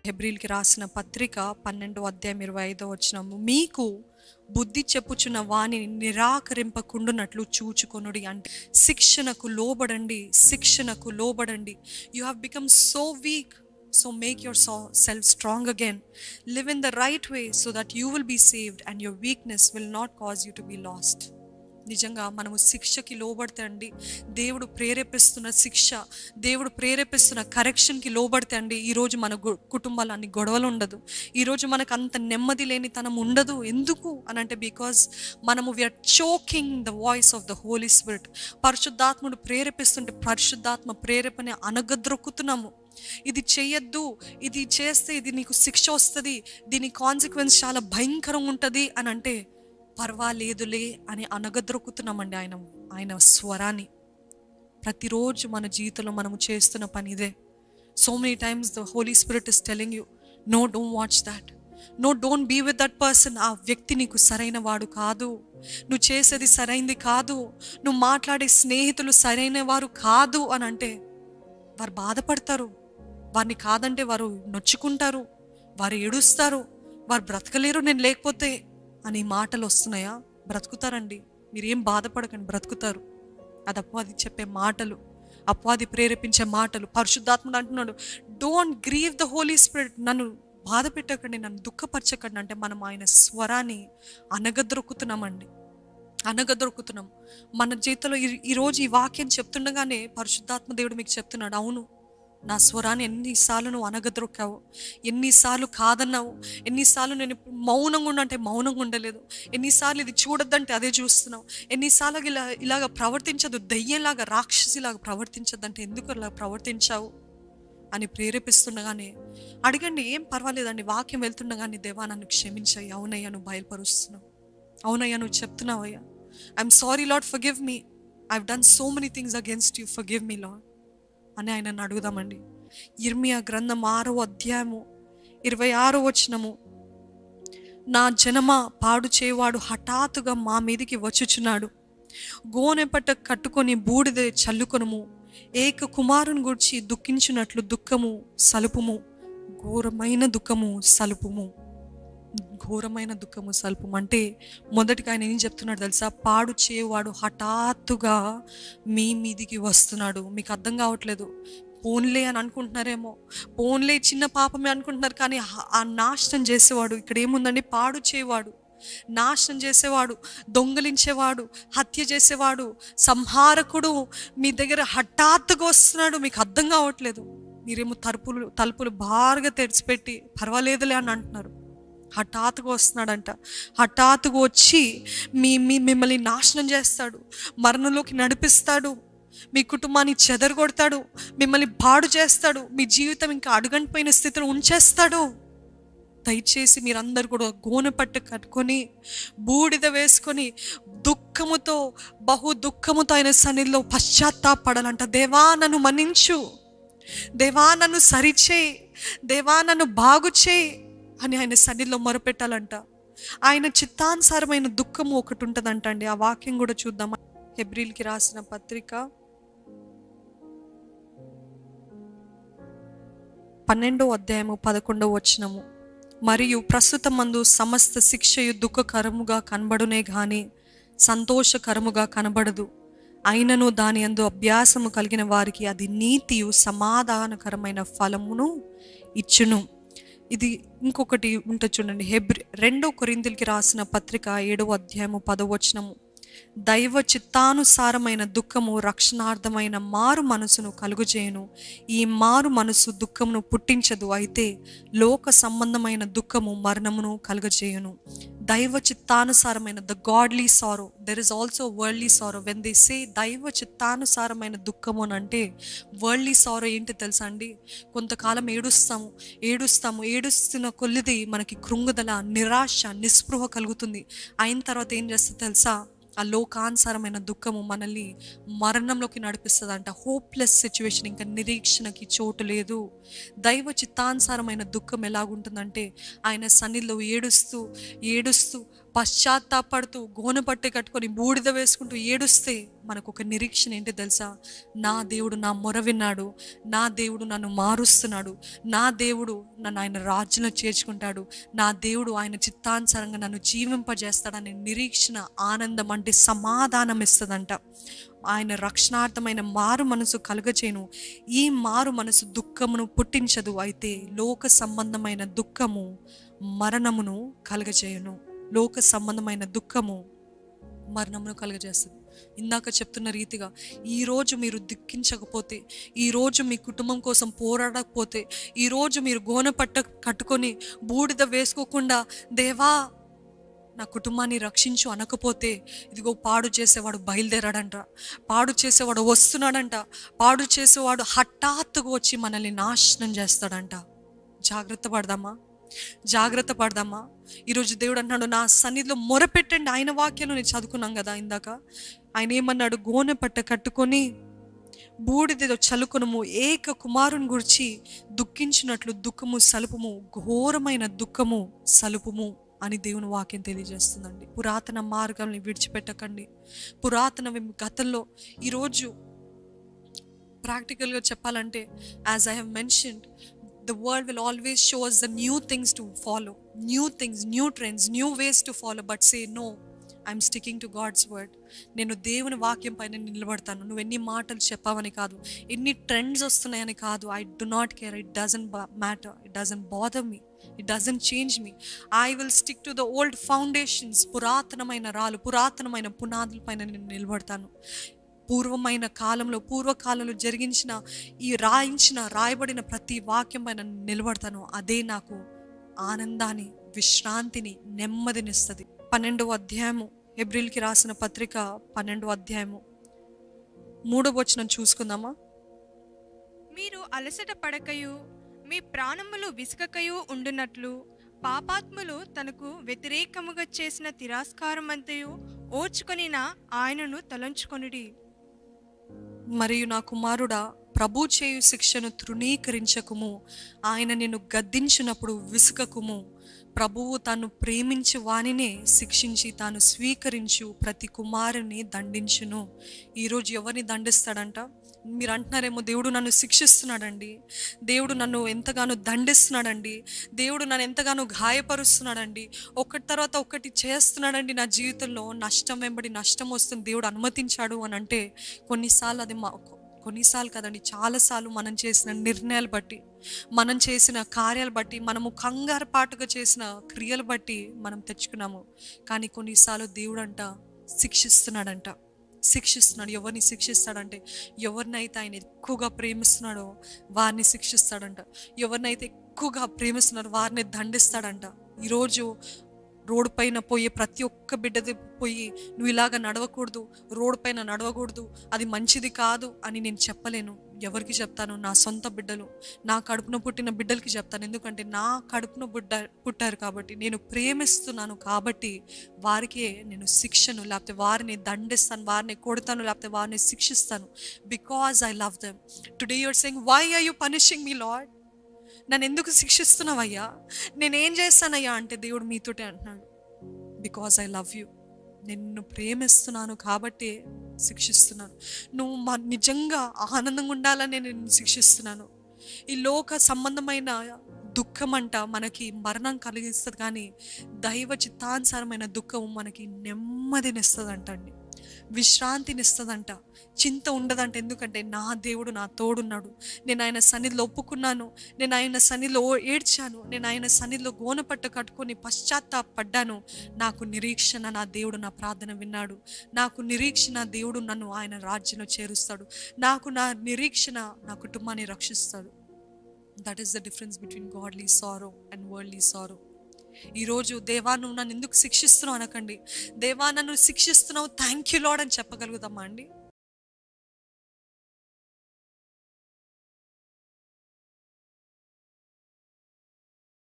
హెబ్రీయులకి రాసిన పత్రిక 12:25 మీకు బుద్ధి చెప్పుచున్న వాణిని నిరాకరింపకుండునట్లు చూచుకొనుడి. అంటే శిక్షణకు లోబడండి. You have become so weak, so make yourself strong again. Live in the right way so that you will be saved and your weakness will not cause you to be lost. నిజంగా మనము శిక్షకి లోబడితే అండి, దేవుడు ప్రేరేపిస్తున్న శిక్ష, దేవుడు ప్రేరేపిస్తున్న కరెక్షన్కి లోబడితే అండి, ఈరోజు మన కుటుంబాలు అన్ని గొడవలు ఉండదు, ఈరోజు మనకు అంత నెమ్మది లేని తనం ఉండదు. ఎందుకు అని అంటే బికాజ్ మనము we are choking the voice of the holy spirit. పరిశుద్ధాత్ముడు ప్రేరేపిస్తుంటే పరిశుద్ధాత్మ ప్రేరేపణ అనగద్రొక్కుతున్నాము. ఇది చెయ్యొద్దు, ఇది చేస్తే ఇది నీకు శిక్ష వస్తుంది, దీని కాన్సిక్వెన్స్ చాలా భయంకరంగా ఉంటుంది అని అంటే పర్వాలేదులే అని అనగద్రొక్కుతున్నామండి ఆయన స్వరాన్ని. ప్రతిరోజు మన జీవితంలో మనము చేస్తున్న పని ఇదే. So many times the holy spirit is telling you, no, don't watch that, no, don't be with that person. ఆ వ్యక్తి నీకు సరైన వాడు కాదు, నువ్వు చేసేది సరైనది కాదు, నువ్వు మాట్లాడే స్నేహితులు సరైన వారు కాదు అని అంటే వారు బాధపడతారు. వారిని కాదంటే వారు నొచ్చుకుంటారు, వారు ఏడుస్తారు, వారు బ్రతకలేరు నేను లేకపోతే అని మాటలు వస్తున్నాయా? బ్రతుకుతారండి, మీరేం బాధపడకండి, బ్రతుకుతారు. అది అపవాది చెప్పే మాటలు, అపవాది ప్రేరేపించే మాటలు. పరిశుద్ధాత్ముడు అంటున్నాడు, don't grieve the holy spirit, నన్ను బాధ పెట్టకండి, నన్ను దుఃఖపరచకండి. అంటే మనం ఆయన స్వరాన్ని అనగద్రొక్కుతున్నాం. మన జీవితంలో ఈరోజు ఈ వాక్యం చెప్తుండగానే పరిశుద్ధాత్మ దేవుడు మీకు చెప్తున్నాడు, అవును, నా స్వరాన్ని ఎన్నిసార్లు నువ్వు అనగద్రొక్కావు, ఎన్నిసార్లు కాదన్నావు, ఎన్నిసార్లు నేను మౌనంగా ఉండంటే మౌనంగా ఉండలేదు, ఎన్నిసార్లు ఇది చూడొద్దంటే అదే చూస్తున్నావు, ఎన్నిసార్లు ఇలాగ ప్రవర్తించదు, దయ్యంలాగా రాక్షసిలాగా ప్రవర్తించద్దంటే ఎందుకు అలా ప్రవర్తించావు అని ప్రేరేపిస్తుండగానే అడగండి. ఏం పర్వాలేదండి, వాక్యం వెళ్తుండగానే దేవా నన్ను క్షమించాయి, అవునయ్యా నువ్వు బయలుపరుస్తున్నావు, అవునయ్యా నువ్వు చెప్తున్నావయ్యా, I'm sorry Lord, forgive me, I've done so many things against you, forgive me Lord అని ఆయనను అడుగుదామండి. ఇర్మియా గ్రంథం 6:26 నా జనమా పాడు చేయవాడు హఠాత్తుగా మా మీదికి వచ్చుచున్నాడు, గోనెపట్ట కట్టుకొని బూడిద చల్లుకొనుము, ఏక కుమారుని గురించి దుఃఖించినట్లు దుఃఖము సలుపుము, ఘోరమైన దుఃఖము సలుపుము. అంటే మొదటిగా ఆయన ఏం చెప్తున్నాడు తెలుసా? పాడు చేయవాడు హఠాత్తుగా మీ మీదికి వస్తున్నాడు. మీకు అర్థం కావట్లేదు, పోన్లే అని అనుకుంటున్నారేమో, పోన్లే చిన్న పాపమే అనుకుంటున్నారు, కానీ ఆ నాశనం చేసేవాడు ఇక్కడ ఏముందండి? పాడు చేయవాడు, నాశనం చేసేవాడు, దొంగలించేవాడు, హత్య చేసేవాడు, సంహారకుడు మీ దగ్గర హఠాత్తుగా వస్తున్నాడు. మీకు అర్థం కావట్లేదు, మీరేమో తలుపులు బాగా తెరిచిపెట్టి పర్వాలేదులే అని అంటున్నారు. హఠాత్తుగా వస్తున్నాడంట. హఠాత్తుగా వచ్చి మిమ్మల్ని నాశనం చేస్తాడు, మరణంలోకి నడిపిస్తాడు, మీ కుటుంబాన్ని చెదరగొడతాడు, మిమ్మల్ని పాడు చేస్తాడు, మీ జీవితం ఇంకా అడుగంటిపోయిన స్థితిలో ఉంచేస్తాడు. దయచేసి మీరందరూ కూడా గోనెపట్టు కట్టుకొని బూడిద వేసుకొని దుఃఖముతో, బహు దుఃఖముతో ఆయన సన్నిధిలో పశ్చాత్తాపడాలంట. దేవా నన్ను మన్నించు, దేవా నన్ను సరిచేయి, దేవా నన్ను బాగు చేయి అని ఆయన సన్నిధిలో మొరపెట్టాలంట. ఆయన చిత్తానుసారమైన దుఃఖము ఒకటి ఉంటుందంట అండి. ఆ వాక్యం కూడా చూద్దాం. హెబ్రీయులకి రాసిన పత్రిక 12:11 మరియు ప్రస్తుతమందు సమస్త శిక్షయు దుఃఖకరముగా కనబడునే గాని సంతోషకరముగా కనబడదు, అయినను దాని యందు అభ్యాసము కలిగిన వారికి అది నీతియు సమాధానకరమైన ఫలమును ఇచ్చును. ఇది ఇంకొకటి ఉంటుంది చూడండి, 2 కొరింథీయులకి రాసిన పత్రిక 7:10 దైవ చిత్తానుసారమైన దుఃఖము రక్షణార్థమైన మారు మనసును కలుగుచేయును, ఈ మారు మనసు దుఃఖమును పుట్టించదు, అయితే లోక సంబంధమైన దుఃఖము మరణమును కలుగజేయును. దైవ చిత్తానుసారమైన, the godly sorrow, there is also worldly sorrow. When they say దైవ చిత్తానుసారమైన దుఃఖము అని అంటే వరల్డ్లీ సారో ఏంటి తెలుసా అండి? కొంతకాలం ఏడుస్తున్న కొద్ది మనకి కృంగుదల, నిరాశ, నిస్పృహ కలుగుతుంది. అయిన తర్వాత ఏం చేస్తుంది తెలుసా? ఆ లోకానుసారమైన దుఃఖము మనల్ని మరణంలోకి నడిపిస్తుంది అంట. హోప్లెస్ సిచ్యువేషన్, ఇంకా నిరీక్షణకి చోటు లేదు. దైవ చిత్తానుసారమైన దుఃఖం ఎలాగుంటుందంటే ఆయన సన్నిధిలో ఏడుస్తూ పశ్చాత్తాపడుతూ గోనెపట్టే కట్టుకొని బూడిద వేసుకుంటూ ఏడుస్తే మనకు ఒక నిరీక్షణ ఏంటి తెలుసా? నా దేవుడు నా మొర విన్నాడు, నా దేవుడు నన్ను మారుస్తున్నాడు, నా దేవుడు నన్ను ఆయన రాజ్యంలో చేర్చుకుంటాడు, నా దేవుడు ఆయన చిత్తానుసారంగా నన్ను జీవింపజేస్తాడనే నిరీక్షణ, ఆనందం అంటే సమాధానం ఇస్తుందంట. ఆయన రక్షణార్థమైన మారు మనసు కలుగచేయను. ఈ మారు మనసు దుఃఖమును పుట్టించదు, అయితే లోక సంబంధమైన దుఃఖము మరణమును కలుగచేయను. లోక సంబంధమైన దుఃఖము మరణమును కలుగజేస్తుంది. ఇందాక చెప్తున్న రీతిగా ఈరోజు మీరు దుఃఖించకపోతే, ఈరోజు మీ కుటుంబం కోసం పోరాడకపోతే, ఈరోజు మీరు గోనెపట్ట కట్టుకొని బూడిద వేసుకోకుండా దేవా నా కుటుంబాన్ని రక్షించు అనకపోతే, ఇదిగో పాడు చేసేవాడు బయలుదేరాడంట, పాడు చేసేవాడు వస్తున్నాడంట, పాడు చేసేవాడు హఠాత్తుగా వచ్చి మనల్ని నాశనం చేస్తాడంట. జాగ్రత్త పడదామా? జాగ్రత్త పడదామా? ఈరోజు దేవుడు అన్నాడు, నా సన్నిధిలో మొరపెట్టండి. ఆయన వాక్యాలు నేను చదువుకున్నాం కదా ఇందాక. ఆయన ఏమన్నాడు? గోనె పట్ట కట్టుకొని బూడిదతో చలుకొనుము, ఏక కుమారుని గురించి దుఃఖించినట్లు దుఃఖము సలుపుము, ఘోరమైన దుఃఖము సలుపుము అని దేవుని వాక్యం తెలియజేస్తుందండి. పురాతన మార్గాల్ని విడిచిపెట్టకండి. పురాతన గతంలో ఈరోజు ప్రాక్టికల్గా చెప్పాలంటే, as I have mentioned, the world will always show us the new things to follow, new things, new trends, new ways to follow, but say no, I'm sticking to God's word. నేను దేవుని వాక్యం పైన నిలబడతాను. నువ్వు ఎన్ని మాటలు చెప్పావని కాదు, ఎన్ని ట్రెండ్స్ వస్తున్నాయని కాదు. I do not care. It doesn't matter. It doesn't bother me. It doesn't change me. I will stick to the old foundations. పురాతనమైన రాళ్ళు, పురాతనమైన పునాదుల పైన నేను నిలబడతాను. పూర్వకాలంలో జరిగించిన ఈ రాయబడిన ప్రతి వాక్యం పైన నిలబడతాను. అదే నాకు ఆనందాన్ని, విశ్రాంతిని, నెమ్మదినిస్తుంది. 12వ అధ్యాయము, హెబ్రీయులకి రాసిన పత్రిక 12వ అధ్యాయము 3వ వచనం చూసుకుందామా? మీరు అలసట పడకయు మీ ప్రాణములు విసుకకయు ఉండునట్లు పాపాత్ములు తనకు వ్యతిరేకముగా చేసిన తిరస్కారమంతయు ఓర్చుకొనిన ఆయనను తలంచుకొనుడి. మరియు నా కుమారుడా, ప్రభు చేయు శిక్షను తృణీకరించకుము. ఆయన నిన్ను గద్దించినప్పుడు విసుకకుము. ప్రభువు తాను ప్రేమించు వానినే శిక్షించి తాను స్వీకరించు ప్రతి కుమారుని దండించును. ఈరోజు ఎవరిని దండిస్తాడంట? మీరు అంటున్నారేమో, దేవుడు నన్ను శిక్షిస్తున్నాడండి, దేవుడు నన్ను ఎంతగానో దండిస్తున్నాడండి, దేవుడు నన్ను ఎంతగానో గాయపరుస్తున్నాడండి, ఒకటి తర్వాత ఒకటి చేస్తున్నాడండి, నా జీవితంలో నష్టం వెంబడి నష్టం వస్తుంది, దేవుడు అనుమతించాడు అని అంటే, కొన్నిసార్లు కదండి, చాలాసార్లు మనం చేసిన నిర్ణయాలు బట్టి, మనం చేసిన కార్యాలు బట్టి, మనము కంగారుపాటుగా చేసిన క్రియలు బట్టి మనం తెచ్చుకున్నాము. కానీ కొన్నిసార్లు దేవుడు అంట శిక్షిస్తున్నాడు. ఎవరిని శిక్షిస్తాడంటే, ఎవరినైతే ఆయన ఎక్కువగా ప్రేమిస్తున్నాడో వారిని శిక్షిస్తాడంట. ఎవరినైతే ఎక్కువగా ప్రేమిస్తున్నాడో వారిని దండిస్తాడంట. ఈరోజు రోడ్డు పైన పోయే ప్రతి ఒక్క బిడ్డది పోయి, నువ్వు ఇలాగ నడవకూడదు, రోడ్డు పైన నడవకూడదు, అది మంచిది కాదు అని నేను చెప్పలేను. ఎవరికి చెప్తాను? నా సొంత బిడ్డలు, నా కడుపున పుట్టిన బిడ్డలకి చెప్తాను. ఎందుకంటే నా కడుపున పుట్టారు కాబట్టి, నేను ప్రేమిస్తున్నాను కాబట్టి వారికి నేను శిక్షను, లేకపోతే వారిని దండిస్తాను, వారిని కొడతాను, లేకపోతే వారిని శిక్షిస్తాను. Because I love them. Today you're saying, why are you punishing me lord? నన్ను ఎందుకు శిక్షిస్తున్నావయ్యా? నేనేం చేస్తానయ్యా అంటే, దేవుడు మీతోటే అంటున్నాడు, బికాజ్ ఐ లవ్ యూ. నిన్ను ప్రేమిస్తున్నాను కాబట్టి శిక్షిస్తున్నాను. నువ్వు నిజంగా ఆనందంగా ఉండాలని నేను శిక్షిస్తున్నాను. ఈ లోక సంబంధమైన దుఃఖం అంట మనకి మరణం కలిగిస్తుంది, కానీ దైవ చిత్తానుసారమైన దుఃఖం మనకి నెమ్మదినిస్తుంది అండి, విశ్రాంతినిస్తుందంట, చింత ఉండదంట. ఎందుకంటే నా దేవుడు నా తోడున్నాడు. నేను ఆయన సన్నిధిలో ఒప్పుకున్నాను, నేను ఆయన సన్నిధిలో ఏడ్చాను, నేను ఆయన సన్నిధిలో గోనపట్ట కట్టుకొని పశ్చాత్తాపడ్డాను. నాకు నిరీక్షణ, నా దేవుడు నా ప్రార్థన విన్నాడు. నాకు నిరీక్షణ, దేవుడు నన్ను ఆయన రాజ్యంలో చేరుస్తాడు. నా నిరీక్షణ నా కుటుంబాన్ని రక్షిస్తాడు. That is the difference between godly sorrow and worldly sorrow. ఈరోజు దేవా నువ్వు నన్ను ఎందుకు శిక్షిస్తున్నావు అనకండి. దేవా నన్ను శిక్షిస్తున్నావు, థ్యాంక్ యూ లార్డ్ అని చెప్పగలుగుతామా అండి?